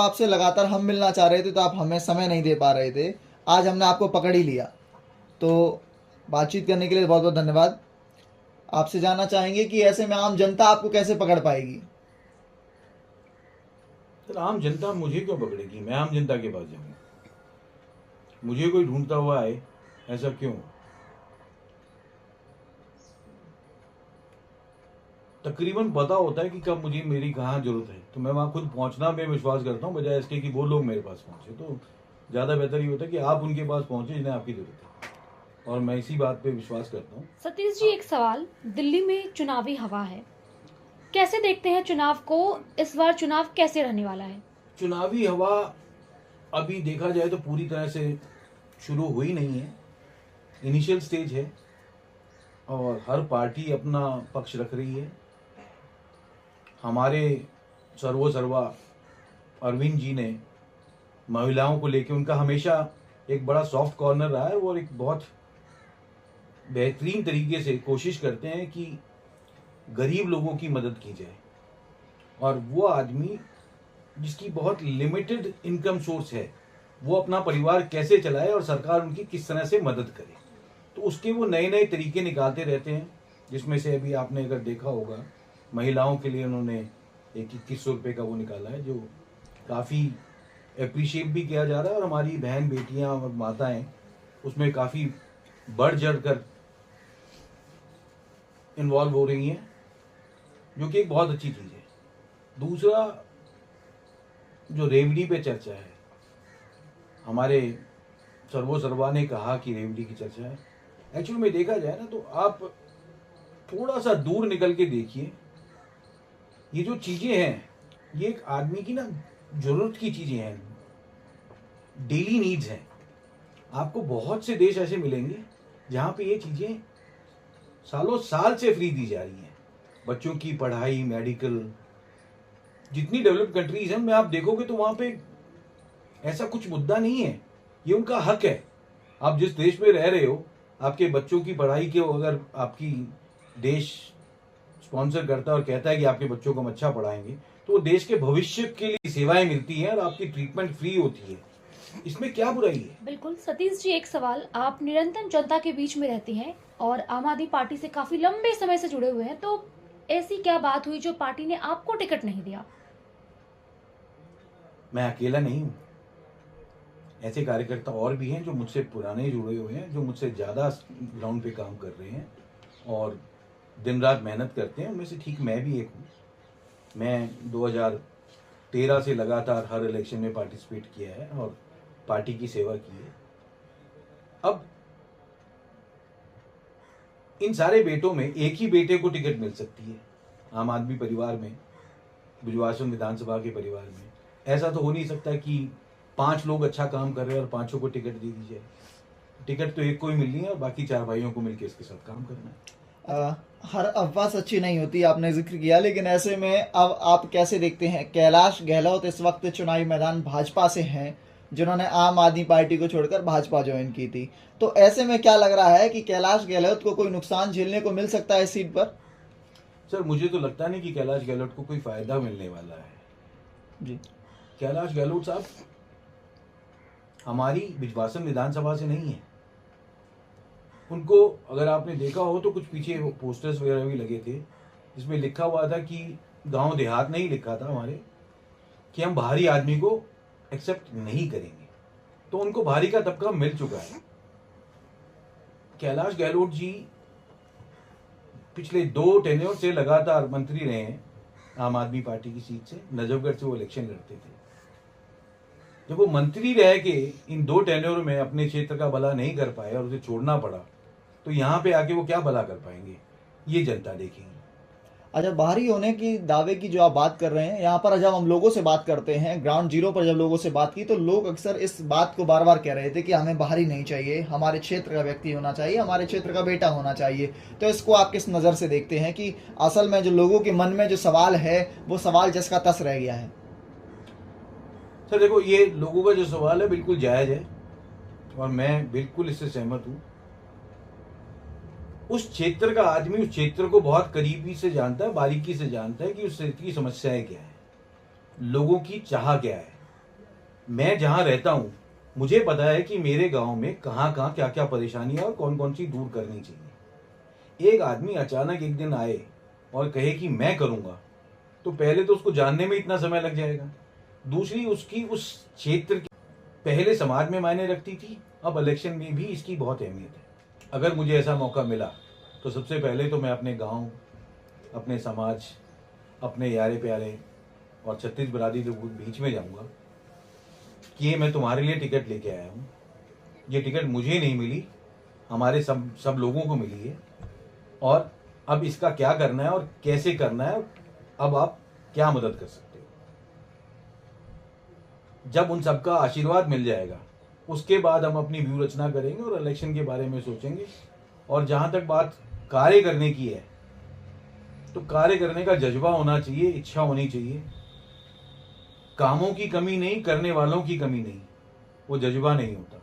आपसे लगातार हम मिलना चाह रहे थे तो आप हमें समय नहीं दे पा रहे थे। आज हमने आपको पकड़ ही लिया, तो बातचीत करने के लिए बहुत बहुत धन्यवाद। आपसे जानना चाहेंगे कि ऐसे में आम जनता आपको कैसे पकड़ पाएगी? सर, आम जनता मुझे क्यों पकड़ेगी? मैं आम जनता के पास जाऊंगा? मुझे कोई ढूंढता हुआ आए, ऐसा क्यों? तकरीबन पता होता है कि कब मुझे मेरी कहाँ जरूरत है, तो मैं वहां खुद पहुंचना में विश्वास करता हूँ, बजाय इसके कि वो लोग मेरे पास पहुंचे। तो ज़्यादा बेहतर ये होता है कि आप उनके पास पहुंचे जिन्हें आपकी जरूरत है, और मैं इसी बात पे विश्वास करता हूँ। सतीश जी, एक सवाल। दिल्ली में चुनावी हवा है, कैसे देखते हैं चुनाव को? इस बार चुनाव कैसे रहने वाला है? चुनावी हवा अभी देखा जाए तो पूरी तरह से शुरू हुई नहीं है, इनिशियल स्टेज है, और हर पार्टी अपना पक्ष रख रही है। हमारे सर्वा अरविंद जी ने महिलाओं को लेकर, उनका हमेशा एक बड़ा सॉफ्ट कॉर्नर रहा है, वो एक बहुत बेहतरीन तरीके से कोशिश करते हैं कि गरीब लोगों की मदद की जाए। और वो आदमी जिसकी बहुत लिमिटेड इनकम सोर्स है, वो अपना परिवार कैसे चलाए और सरकार उनकी किस तरह से मदद करे, तो उसके वो नए नए तरीके निकालते रहते हैं। जिसमें से अभी आपने अगर देखा होगा, महिलाओं के लिए उन्होंने एक 2100 रुपये का वो निकाला है, जो काफ़ी अप्रिशिएट भी किया जा रहा है, और हमारी बहन बेटियां और माताएं उसमें काफ़ी बढ़ चढ़ कर इन्वॉल्व हो रही हैं, जो कि एक बहुत अच्छी चीज़ है। दूसरा, जो रेवड़ी पे चर्चा है, हमारे सर्वा ने कहा कि रेवड़ी की चर्चा है। एक्चुअली में देखा जाए ना, तो आप थोड़ा सा दूर निकल के देखिए, ये जो चीज़ें हैं, ये एक आदमी की ना जरूरत की चीज़ें हैं, डेली नीड्स हैं। आपको बहुत से देश ऐसे मिलेंगे जहाँ पे ये चीज़ें सालों साल से फ्री दी जा रही हैं। बच्चों की पढ़ाई, मेडिकल, जितनी डेवलप्ड कंट्रीज हैं में आप देखोगे तो वहाँ पे ऐसा कुछ मुद्दा नहीं है, ये उनका हक है। आप जिस देश में रह रहे हो, आपके बच्चों की पढ़ाई के अगर आपकी देश स्पॉन्सर करता है और कहता है कि आपके बच्चों को हम अच्छा पढ़ाएंगे, तो वो देश के भविष्य के लिए सेवाएं मिलती हैं और आपकी ट्रीटमेंट फ्री होती है, इसमें क्या बुराई है? बिल्कुल। सतीश जी, एक सवाल। आप निरंतर जनता के बीच में रहते हैं और आम आदमी पार्टी से काफी लंबे समय से जुड़े हुए हैं, तो ऐसी क्या बात हुई जो पार्टी ने आपको टिकट नहीं दिया? मैं अकेला नहीं हूँ, ऐसे कार्यकर्ता और भी हैं जो मुझसे पुराने जुड़े हुए हैं, जो मुझसे ज़्यादा ग्राउंड पे काम कर रहे हैं और दिन रात मेहनत करते हैं। उनमें से ठीक मैं भी एक हूँ। मैं 2013 से लगातार हर इलेक्शन में पार्टिसिपेट किया है और पार्टी की सेवा की है। अब इन सारे बेटों में एक ही बेटे को टिकट मिल सकती है। आम आदमी परिवार में, बुजवासन विधानसभा के परिवार में ऐसा तो हो नहीं सकता कि 5 लोग अच्छा काम कर रहे हैं और 5 को टिकट दे दी जाए। टिकट तो एक को ही मिलनी है और बाकी 4 भाइयों को मिलकर इसके साथ काम करना है। हर अफवाह सच्ची नहीं होती, आपने जिक्र किया, लेकिन ऐसे में अब आप कैसे देखते हैं? कैलाश गहलोत इस वक्त चुनावी मैदान भाजपा से हैं, जिन्होंने आम आदमी पार्टी को छोड़कर भाजपा ज्वाइन की थी, तो ऐसे में क्या लग रहा है कि कैलाश गहलोत को कोई नुकसान झेलने को मिल सकता है इस सीट पर? सर, मुझे तो लगता नहीं कि कैलाश गहलोत को कोई फायदा मिलने वाला है जी। कैलाश गहलोत साहब हमारी बिजवासन विधानसभा से नहीं है। उनको अगर आपने देखा हो तो कुछ पीछे पोस्टर्स वगैरह भी लगे थे, जिसमें लिखा हुआ था कि गांव देहात नहीं लिखा था हमारे, कि हम बाहरी आदमी को एक्सेप्ट नहीं करेंगे। तो उनको बाहरी का तबका मिल चुका है। कैलाश गहलोत जी पिछले 2 टेन्योर से लगातार मंत्री रहे हैं आम आदमी पार्टी की सीट से। नजफगढ़ से वो इलेक्शन लड़ते थे। जब वो मंत्री रह के इन 2 टेन्योर में अपने क्षेत्र का भला नहीं कर पाए और उसे छोड़ना पड़ा, तो यहाँ पे आके वो क्या भला कर पाएंगे, ये जनता देखेंगे। अच्छा, बाहरी होने की दावे की जो आप बात कर रहे हैं, यहाँ पर जब हम लोगों से बात करते हैं, ग्राउंड जीरो पर जब लोगों से बात की, तो लोग अक्सर इस बात को बार बार कह रहे थे कि हमें बाहरी नहीं चाहिए, हमारे क्षेत्र का व्यक्ति होना चाहिए, हमारे क्षेत्र का बेटा होना चाहिए। तो इसको आप किस नज़र से देखते हैं कि असल में जो लोगों के मन में जो सवाल है, वो सवाल जस का तस रह गया है? सर देखो, ये लोगों का जो सवाल है बिल्कुल जायज़ है और मैं बिल्कुल इससे सहमत हूँ। उस क्षेत्र का आदमी उस क्षेत्र को बहुत करीबी से जानता है, बारीकी से जानता है कि उस क्षेत्र की समस्याएं क्या है, लोगों की चाह क्या है। मैं जहाँ रहता हूँ मुझे पता है कि मेरे गांव में कहाँ कहाँ क्या क्या परेशानी है और कौन कौन सी दूर करनी चाहिए। एक आदमी अचानक एक दिन आए और कहे कि मैं करूँगा, तो पहले तो उसको जानने में इतना समय लग जाएगा। दूसरी, उसकी उस क्षेत्र की पहले समाज में मायने रखती थी, अब इलेक्शन में भी इसकी बहुत अहमियत है। अगर मुझे ऐसा मौका मिला तो सबसे पहले तो मैं अपने गांव, अपने समाज, अपने यारे प्यारे और छत्तीस बरादरी के बीच में जाऊंगा कि ये मैं तुम्हारे लिए टिकट लेके आया हूँ। ये टिकट मुझे नहीं मिली, हमारे सब लोगों को मिली है, और अब इसका क्या करना है और कैसे करना है, अब आप क्या मदद कर सकते हो। जब उन सबका आशीर्वाद मिल जाएगा उसके बाद हम अपनी व्यू रचना करेंगे और इलेक्शन के बारे में सोचेंगे। और जहां तक बात कार्य करने की है, तो कार्य करने का जज्बा होना चाहिए, इच्छा होनी चाहिए। कामों की कमी नहीं, करने वालों की कमी नहीं, वो जज्बा नहीं होता।